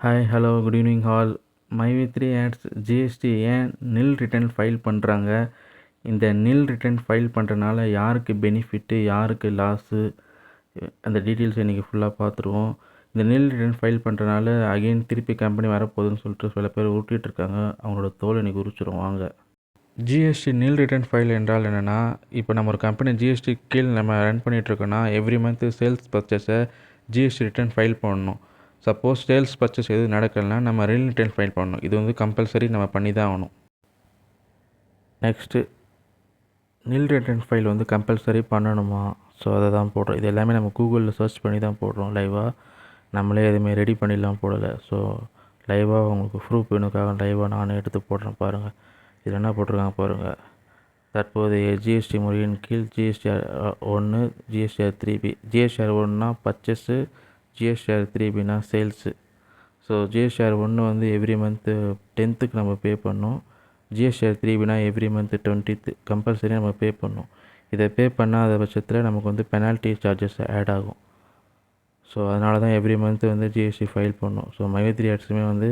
Hi hello good evening all. MyV3 ads GST and nil return file பண்ணுறாங்க? இந்த நில் return file பண்ணுறனால யாருக்கு பெனிஃபிட்டு, யாருக்கு லாஸு, அந்த டீட்டெயில்ஸ் இன்றைக்கி ஃபுல்லாக பார்த்துருவோம். இந்த நில் ரிட்டர்ன் ஃபைல் பண்ணுறனால அகெயின் திருப்பி கம்பெனி வரப்போகுதுன்னு சொல்லிட்டு சில பேர் உருட்டிகிட்டு இருக்காங்க. அவங்களோட தோல் இன்றைக்கி உரிச்சிரும் வாங்க. ஜிஎஸ்டி நில் ரிட்டர்ன் ஃபைல் என்றால் என்னென்னா, இப்போ நம்ம ஒரு கம்பெனி ஜிஎஸ்டி கீழ் நம்ம ரன் பண்ணிகிட்ருக்கோன்னா எவ்ரி மந்த்து சேல்ஸ் பர்ச்சேஸை ஜிஎஸ்டி ரிட்டர்ன் ஃபைல் பண்ணணும். சப்போஸ் சேல்ஸ் பர்ச்சேஸ் எதுவும் நடக்கலைன்னா நம்ம நில் ரிட்டர்ன் ஃபைல் பண்ணணும். இது வந்து கம்பல்சரி நம்ம பண்ணி தான் ஆகணும். நெக்ஸ்ட்டு நில் ரிட்டர்ன் ஃபைல் வந்து கம்பல்சரி பண்ணணுமா? ஸோ அதை தான் போடுறோம். இது எல்லாமே நம்ம கூகுளில் சர்ச் பண்ணி தான் போடுறோம். லைவாக நம்மளே எதுவுமே ரெடி பண்ணிடலாம் போடலை. ஸோ லைவாக உங்களுக்கு ப்ரூஃப் வேணுக்காக லைவாக நானே எடுத்து போடுறேன் பாருங்கள். இதில் என்ன போட்டிருக்காங்க பாருங்கள். தற்போதைய ஜிஎஸ்டி முறையின் கீழ் ஜிஎஸ்டிஆர் 1, ஜிஎஸ்டிஆர் 3B. ஜிஎஸ்டிஆர் 1னா பர்ச்சேஸு, ஜிஎஸ்டிஆர் 3Bனா சேல்ஸு. ஸோ ஜிஎஸ்டிஆர் 1 வந்து எவ்ரி மந்த்து 10th நம்ம பே பண்ணோம். ஜிஎஸ்டிஆர் 3Bனா எவ்ரி மந்த்து 20th கம்பல்சரி நம்ம பே பண்ணோம். இதை பே பண்ணாத பட்சத்தில் நமக்கு வந்து பெனால்ட்டி சார்ஜஸ் ஆட் ஆகும். ஸோ அதனால தான் எவ்ரி மந்த்து வந்து ஜிஎஸ்டி ஃபைல் பண்ணோம். ஸோ மைவி3 ஆட்ஸுமே வந்து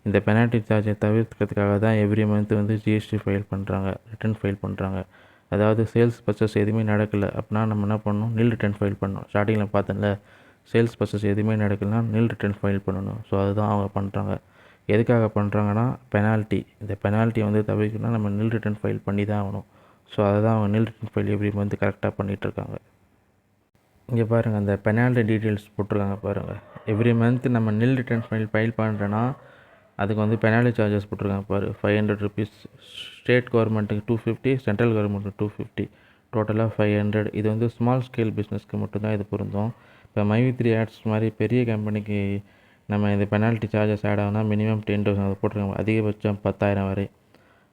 இந்த பெனால்ட்டி சார்ஜை தவிர்க்கிறதுக்காக தான் எவ்ரி மந்த்து வந்து ஜிஎஸ்டி ஃபைல் பண்ணுறாங்க, ரிட்டர்ன் ஃபைல் பண்ணுறாங்க. அதாவது சேல்ஸ் பர்ச்சேஸ் எதுவுமே நடக்கலை அப்படின்னா நம்ம என்ன பண்ணணும், நில் ரிட்டர்ன் ஃபைல் பண்ணணும். ஸ்டார்டிங்கில் பார்த்தேன்ல, சேல்ஸ் பர்ச்சேஸ் எதுவுமே நடக்கலைன்னா நில் ரிட்டர்ன் ஃபைல் பண்ணணும். ஸோ அதுதான் அவங்க பண்ணுறாங்க. எதுக்காக பண்ணுறாங்கன்னா பெனால்ட்டி. இந்த பெனால்ட்டி வந்து தவிர்க்கணும்னா நம்ம நில் ரிட்டர்ன் ஃபைல் பண்ணி தான் ஆகணும். ஸோ அதை தான் அவங்க நில் ரிட்டர்ன் ஃபைல் எவ்ரி மந்த்து கரெக்டாக பண்ணிகிட்ருக்காங்க. இங்கே பாருங்கள், அந்த பெனால்ட்டி டீட்டெயில்ஸ் போட்டிருக்காங்க பாருங்கள். எவ்ரி மந்த் நம்ம நில் ரிட்டர்ன் ஃபைல் பண்ணுறேன்னா அதுக்கு வந்து பெனால்ட்டி சார்ஜஸ் போட்டிருக்காங்க பாரு. 500 rupees. ஸ்டேட் கவர்மெண்ட்டுக்கு 250, சென்ட்ரல் கவர்மெண்ட்டுக்கு 250, டோட்டலாக 500. இது வந்து ஸ்மால் ஸ்கேல் பிஸ்னஸ்க்கு மட்டும்தான் இது பொருந்தும். இப்போ மைவி3 ஆட்ஸ் மாதிரி பெரிய கம்பெனிக்கு நம்ம இந்த பெனால்ட்டி சார்ஜஸ் ஆட் ஆகுனா மினிமம் 10,000 அதை போட்டிருக்காங்க. அதிகபட்சம் 10,000 வரை.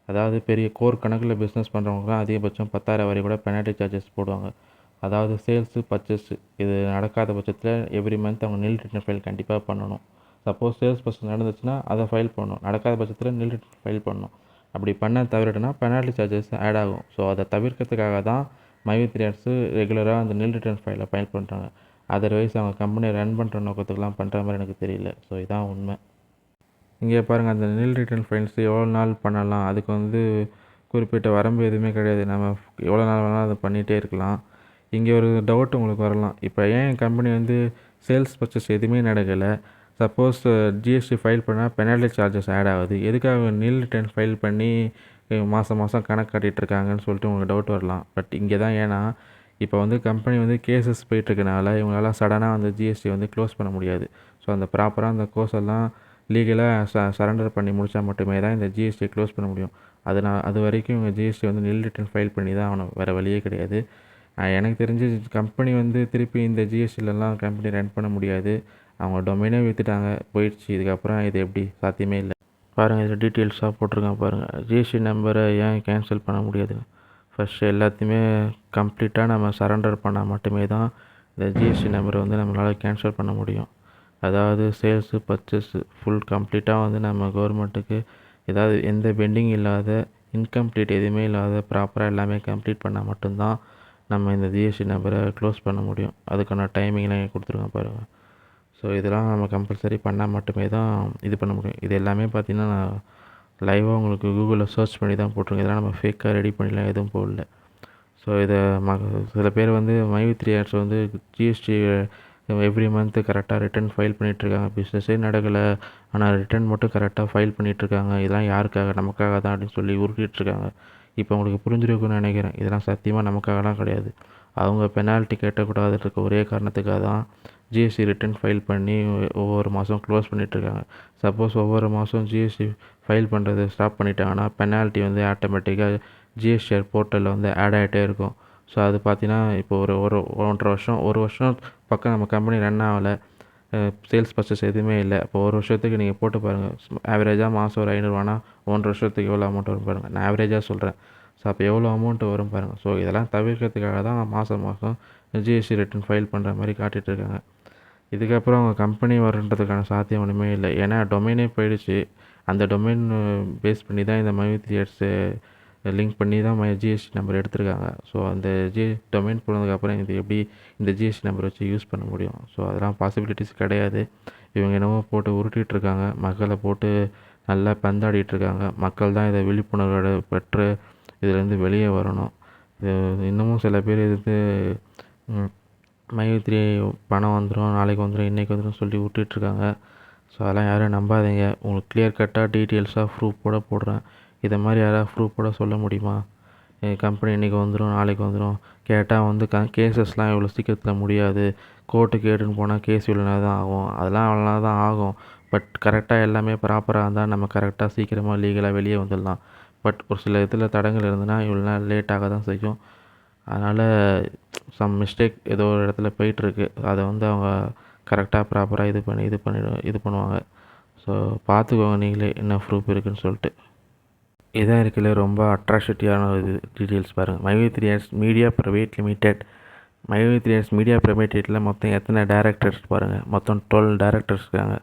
அதாவது பெரிய கோர் கணக்கில் பிஸ்னஸ் பண்ணுறவங்கலாம் அதிகபட்சம் 10,000 வரை கூட பெனால்ட்டி சார்ஜஸ் போடுவாங்க. அதாவது சேல்ஸு பர்ச்சேஸு இது நடக்காத பட்சத்தில் எவ்ரி மந்த் அவங்க நில் ரிட்டர்ன் ஃபைல் கண்டிப்பாக பண்ணணும். சப்போஸ் சேல்ஸ் பர்ச்சேஸ் நடந்துச்சுன்னா அதை ஃபைல் பண்ணணும். நடக்காத பட்சத்தில் நில் ரிட்டர்ன் ஃபைல் பண்ணணும். அப்படி பண்ண தவிரட்டுனா பெனால்ட்டி சார்ஜஸ் ஆட் ஆகும். ஸோ அதை தவிர்க்கிறதுக்காக தான் மைவி3 ஆட்ஸு ரெகுலராக அந்த நில் ரிட்டர்ன் ஃபைலை ஃபைல் பண்ணுறாங்க. அதர்வைஸ் அவங்க கம்பெனியை ரன் பண்ணுற நோக்கத்துக்குலாம் பண்ணுற மாதிரி எனக்கு தெரியல. ஸோ இதான் உண்மை. இங்கே பாருங்கள், அந்த நில் ரிட்டர்ன் ஃபைல்ஸ் எவ்வளோ நாள் பண்ணலாம், அதுக்கு வந்து குறிப்பிட்ட வரம்பு எதுவுமே கிடையாது. நம்ம எவ்வளோ நாள் வேணாலும் அதை பண்ணிகிட்டே இருக்கலாம். இங்கே ஒரு டவுட் உங்களுக்கு வரலாம். இப்போ ஏன் கம்பெனி வந்து சேல்ஸ் பர்ச்சேஸ் எதுவுமே நடக்கலை, சப்போஸ் ஜிஎஸ்டி ஃபைல் பண்ணால் பெனால்ட்டி சார்ஜஸ் ஆட் ஆகுது, எதுக்காக நில் ரிட்டர்ன் ஃபைல் பண்ணி மாதம் கணக்கு காட்டிகிட்ருக்காங்கன்னு சொல்லிட்டு உங்களுக்கு டவுட் வரலாம். பட் இங்கே தான் ஏன்னா இப்போ வந்து கம்பெனி வந்து கேசஸ் போயிட்டுருக்கனால இவங்களால சடனாக வந்து ஜிஎஸ்டி வந்து க்ளோஸ் பண்ண முடியாது. ஸோ அந்த ப்ராப்பராக அந்த கோர்ஸ் எல்லாம் லீகலாக சரண்டர் பண்ணி முடித்தா மட்டுமே தான் இந்த ஜிஎஸ்டி க்ளோஸ் பண்ண முடியும். அது வரைக்கும் இவங்க ஜிஎஸ்டி வந்து நில் ரிட்டர்ன் ஃபைல் பண்ணி தான் ஆகணும். வேறு வழியே கிடையாது. எனக்கு தெரிஞ்சு கம்பெனி வந்து திருப்பி இந்த ஜிஎஸ்டிலலாம் கம்பெனி ரன் பண்ண முடியாது. அவங்க டொமைனே விற்றுட்டாங்க, போயிடுச்சு. இதுக்கப்புறம் இது எப்படி சாத்தியமே இல்லை. பாருங்கள், இதில் டீட்டெயில்ஸாக போட்டிருக்கேன் பாருங்கள். ஜிஎஸ்டி நம்பரை ஏன் கேன்சல் பண்ண முடியாது? ஃபஸ்ட்டு எல்லாத்தையுமே கம்ப்ளீட்டாக நம்ம சரண்டர் பண்ணால் மட்டுமே தான் இந்த ஜிஎஸ்டி நம்பரை வந்து நம்மளால் கேன்சல் பண்ண முடியும். அதாவது சேல்ஸு பர்ச்சேஸு ஃபுல் கம்ப்ளீட்டாக வந்து நம்ம கவர்மெண்ட்டுக்கு ஏதாவது எந்த பெண்டிங் இல்லாத, இன்கம்ப்ளீட் எதுவுமே இல்லாத ப்ராப்பராக எல்லாமே கம்ப்ளீட் பண்ணால் மட்டும்தான் நம்ம இந்த ஜிஎஸ்டி நம்பரை க்ளோஸ் பண்ண முடியும். அதுக்கான டைமிங்லாம் இங்கே கொடுத்துருங்க பாருங்கள். ஸோ இதெல்லாம் நம்ம கம்பல்சரி பண்ணால் மட்டுமே தான் இது பண்ண முடியும். இது எல்லாமே பார்த்திங்கன்னா நான் லைவாக உங்களுக்கு கூகுளில் சர்ச் பண்ணி தான் போட்டிருக்கேன். இதெல்லாம் நம்ம ஃபேக்காக ரெடி பண்ணிலாம் எதுவும் போடல. ஸோ இதை சில பேர் வந்து மைவி3 ஆட்ஸ் வந்து ஜிஎஸ்டி எவ்ரி மந்த்து கரெக்டாக ரிட்டர்ன் ஃபைல் பண்ணிகிட்ருக்காங்க, பிஸ்னஸே நடக்கலை, ஆனால் ரிட்டர்ன் மட்டும் கரெக்டாக ஃபைல் பண்ணிகிட்ருக்காங்க, இதெல்லாம் யாருக்காக, நமக்காக தான் அப்படின்னு சொல்லி உருட்டிகிட்ருக்காங்க. இப்போ உங்களுக்கு புரிஞ்சிருக்குன்னு நினைக்கிறேன். இதெல்லாம் சத்தியமாக நமக்காகலாம் கிடையாது. அவங்க பெனால்ட்டி கட்டக்கூடாதுன்ற ஒரே காரணத்துக்காக தான் ஜிஎஸ்டி ரிட்டர்ன் ஃபைல் பண்ணி ஒவ்வொரு மாதம் க்ளோஸ் பண்ணிகிட்ருக்காங்க. சப்போஸ் ஒவ்வொரு மாதம் ஜிஎஸ்டி ஃபைல் பண்ணுறது ஸ்டாப் பண்ணிட்டாங்கன்னா பெனால்ட்டி வந்து ஆட்டோமேட்டிக்காக ஜிஎஸ்டிஆர் போர்ட்டலில் வந்து ஆட் ஆகிட்டே இருக்கும். ஸோ அது பார்த்தீங்கன்னா இப்போ ஒரு 1 வருஷம் பக்கம் நம்ம கம்பெனி ரன் ஆகலை, சேல்ஸ் பர்ச்சேஸ் எதுவுமே இல்லை. அப்போ ஒரு வருஷத்துக்கு நீங்கள் போட்டு பாருங்கள், ஆவரேஜாக மாதம் ஒரு 500 ரூபானா 1 வருஷத்துக்கு எவ்வளோ அமௌண்ட் வரும் பாருங்கள். நான் ஆவரேஜாக சொல்கிறேன். ஸோ அப்போ எவ்வளோ அமௌண்ட்டு வரும் பாருங்கள். ஸோ இதெல்லாம் தவிர்க்கிறதுக்காக தான் மாதம் ஜிஎஸ்டி ரிட்டர்ன் ஃபைல் பண்ணுற மாதிரி காட்டிகிட்ருக்காங்க. இதுக்கப்புறம் அவங்க கம்பெனி வருன்றதுக்கான சாத்தியம் ஒன்றுமே இல்லை. ஏன்னா டொமைனே போயிடுச்சு. அந்த டொமைன் பேஸ் பண்ணி தான் இந்த மைவி3 ஆட்ஸு லிங்க் பண்ணி தான் ஜிஎஸ்டி நம்பர் எடுத்திருக்காங்க. ஸோ அந்த டொமைன் போனதுக்கப்புறம் இது எப்படி இந்த ஜிஎஸ்டி நம்பர் வச்சு யூஸ் பண்ண முடியும்? ஸோ அதெல்லாம் பாசிபிலிட்டிஸ் கிடையாது. இவங்க என்னமோ போட்டு உருட்டிகிட்ருக்காங்க, மக்களை போட்டு நல்லா பந்தாடிட்டுருக்காங்க. மக்கள் தான் இதை விழிப்புணர்வு பெற்று இதிலேருந்து வெளியே வரணும். இது இன்னமும் சில பேர் எதிர்த்து மை3 பணம் வந்துடும், நாளைக்கு வந்துடும், இன்றைக்கி வந்துடும் சொல்லி விட்டுட்ருக்காங்க. ஸோ அதெல்லாம் யாரும் நம்பாதீங்க. உங்களுக்கு கிளியர் கட்டாக டீட்டெயில்ஸாக ப்ரூஃபோட போடுறேன். இதை மாதிரி யாராவது ப்ரூஃபோட சொல்ல முடியுமா? கம்பெனி இன்றைக்கி வந்துடும், நாளைக்கு வந்துடும் கேட்டால் வந்து கேசஸ்லாம் இவ்வளோ சீக்கிரத்தில் முடியாது, கோர்ட்டுக்கு கேட்டுன்னு போனால் கேஸ் இவ்வளோ நேரம் தான் ஆகும், அதெல்லாம் அவ்வளோ நேரம் தான் ஆகும். பட் கரெக்டாக எல்லாமே ப்ராப்பராக இருந்தால் நம்ம கரெக்டாக சீக்கிரமாக லீகலாக வெளியே வந்துடலாம். பட் ஒரு சில இதில் தடங்கள் இருந்ததுன்னா இவ்வளோ நேரம் லேட்டாக தான் செய்யும். அதனால் சம் மிஸ்டேக் ஏதோ ஒரு இடத்துல போயிட்டுருக்கு. அதை வந்து அவங்க கரெக்டாக ப்ராப்பராக இது பண்ணுவாங்க. ஸோ பார்த்துக்கோங்க நீங்களே என்ன ப்ரூஃப் இருக்குதுன்னு சொல்லிட்டு. இதான் இருக்குல்ல ரொம்ப அட்ராசிட்டியான ஒரு டீட்டெயில்ஸ் பாருங்கள். My3 media private limited. My3 media private லிமிடெட்டில் மொத்தம் எத்தனை டேரக்டர்ஸ் பாருங்கள். மொத்தம் 12 டேரக்டர்ஸ் இருக்காங்க.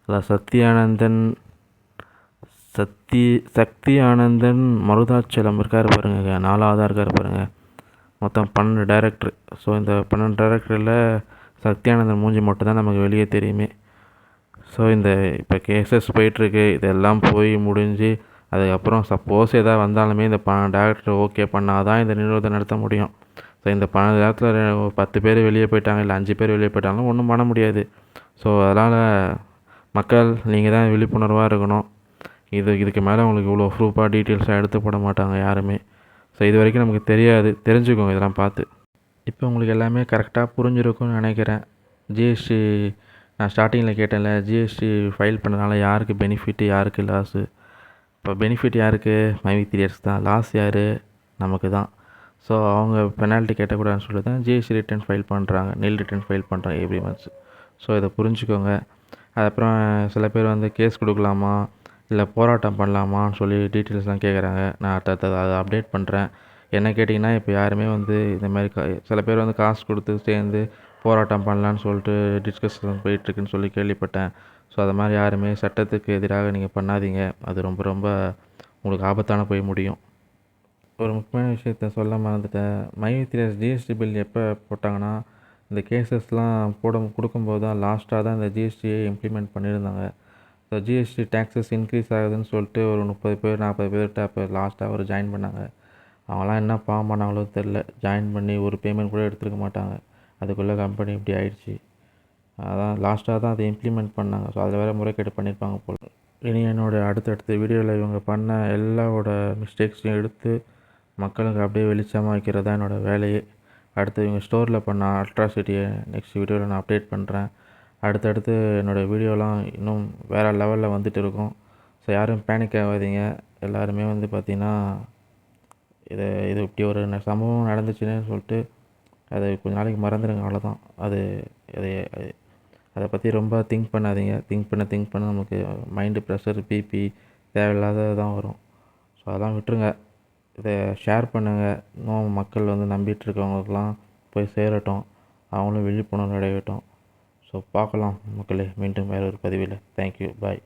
அதில் சக்தி ஆனந்தன் மருதாச்சலம் இருக்கார் பாருங்க, 4ஆவதாக இருக்கார் பாருங்கள். மொத்தம் 12 டேரக்டர். ஸோ இந்த 12 டேரக்டரில் சக்தி ஆனந்தன் மூஞ்சி மட்டும் தான் நமக்கு வெளியே தெரியுமே. ஸோ இந்த இப்போ கேசஸ் போயிட்டுருக்கு, இதெல்லாம் போய் முடிஞ்சு அதுக்கப்புறம் சப்போஸ் எதாவது வந்தாலுமே இந்த 12 டேரக்டர் ஓகே பண்ணால் தான் இந்த நிறுவனத்தை நடத்த முடியும். ஸோ இந்த 12 நேரத்தில் 10 பேர் வெளியே போயிட்டாங்க, இல்லை 5 பேர் வெளியே போயிட்டாலும் ஒன்றும் பண்ண முடியாது. ஸோ அதனால் மக்கள் நீங்கள் தான் விழிப்புணர்வாக இருக்கணும். இதுக்கு மேலே உங்களுக்கு இவ்வளோ ப்ரூஃபாக டீட்டெயில்ஸாக எடுத்து போட மாட்டாங்க யாருமே. ஸோ இது வரைக்கும் நமக்கு தெரியாது, தெரிஞ்சுக்கோங்க இதெல்லாம் பார்த்து. இப்போ உங்களுக்கு எல்லாமே கரெக்டாக புரிஞ்சிருக்கும்னு நினைக்கிறேன். ஜிஎஸ்டி நான் ஸ்டார்டிங்கில் கேட்டேன்ல, ஜிஎஸ்டி ஃபைல் பண்ணனால யாருக்கு பெனிஃபிட்டு, யாருக்கு லாஸு. இப்போ பெனிஃபிட் யாருக்கு? மை3 தான். லாஸ் யார்? நமக்கு தான். ஸோ அவங்க பெனால்ட்டி கேட்டக்கூடாதுன்னு சொல்லி தான் ஜிஎஸ்டி ரிட்டர்ன் ஃபைல் பண்ணுறாங்க, நில் ரிட்டர்ன் ஃபைல் பண்ணுறாங்க எவ்ரி மந்த்ஸ். ஸோ இதை புரிஞ்சுக்கோங்க. அதுக்கப்புறம் சில பேர் வந்து கேஸ் கொடுக்கலாமா இல்லை போராட்டம் பண்ணலாமான்னு சொல்லி டீட்டெயில்ஸ்லாம் கேட்குறாங்க. நான் அதை அப்டேட் பண்ணுறேன். என்ன கேட்டிங்கன்னா இப்போ யாருமே வந்து இந்த மாதிரி சில பேர் வந்து காசு கொடுத்து சேர்ந்து போராட்டம் பண்ணலான்னு சொல்லிட்டு டிஸ்கஷன் போயிட்டுருக்குன்னு சொல்லி கேள்விப்பட்டேன். ஸோ அது மாதிரி யாருமே சட்டத்துக்கு எதிராக நீங்கள் பண்ணாதீங்க. அது ரொம்ப ரொம்ப உங்களுக்கு ஆபத்தான போய் முடியும். ஒரு முக்கியமான விஷயத்த சொல்ல மறந்துட்டேன். மை3 ஜிஎஸ்டி பில் எப்போ போட்டாங்கன்னா இந்த கேசஸ்லாம் கொடுக்கும்போது தான் லாஸ்ட்டாக தான் இந்த ஜிஎஸ்டியை இம்ப்ளிமெண்ட் பண்ணியிருந்தாங்க. ஸோ ஜிஎஸ்டி டேக்ஸஸ் இன்க்ரீஸ் ஆகுதுன்னு சொல்லிட்டு ஒரு 30 பேர் 40 பேர்கிட்ட அப்போ லாஸ்ட்டாக ஒரு ஜாயின் பண்ணாங்க. அவங்களாம் என்ன பாவம் பண்ணாங்களோ தெரில, ஜாயின் பண்ணி ஒரு பேமெண்ட் கூட எடுத்துருக்க மாட்டாங்க. அதுக்குள்ளே கம்பெனி இப்படி ஆயிடுச்சு. அதான் லாஸ்ட்டாக தான் அதை இம்ப்ளிமெண்ட் பண்ணாங்க. ஸோ அதில் வேறு முறைகேடு பண்ணியிருப்பாங்க போல். இனி என்னோடய அடுத்தடுத்த வீடியோவில் இவங்க பண்ண எல்லாரோட மிஸ்டேக்ஸையும் எடுத்து மக்களுக்கு அப்படியே வெளிச்சமாக வைக்கிறது தான் என்னோடய வேலையே. அடுத்து இவங்க ஸ்டோரில் பண்ண அட்ராசிட்டியை நெக்ஸ்ட் வீடியோவில் நான் அப்டேட் பண்ணுறேன். அடுத்தடுத்து என்னோடய வீடியோலாம் இன்னும் வேறு லெவலில் வந்துட்டு இருக்கும். ஸோ யாரும் பேனிக் ஆகாதீங்க. எல்லாருமே வந்து பார்த்திங்கன்னா இது இப்படி ஒரு சம்பவம் நடந்துச்சுன்னு சொல்லிட்டு அதை கொஞ்ச நாளைக்கு மறந்துடுங்க, அவ்வளோதான். அதை பற்றி ரொம்ப திங்க் பண்ணாதீங்க. திங்க் பண்ண நமக்கு மைண்டு ப்ரெஷர், பிபி தேவையில்லாதது தான் வரும். ஸோ அதெல்லாம் விட்டுருங்க. இதை ஷேர் பண்ணுங்கள். இன்னும் மக்கள் வந்து நம்பிட்டுருக்கவங்களுக்கெல்லாம் போய் சேரட்டும், அவங்களும் விழிப்புணர்வு அடையட்டும். ஸோ பார்க்கலாம் மக்களே, மீண்டும் வேறு ஒரு பதிவில். தேங்க்யூ, பாய்.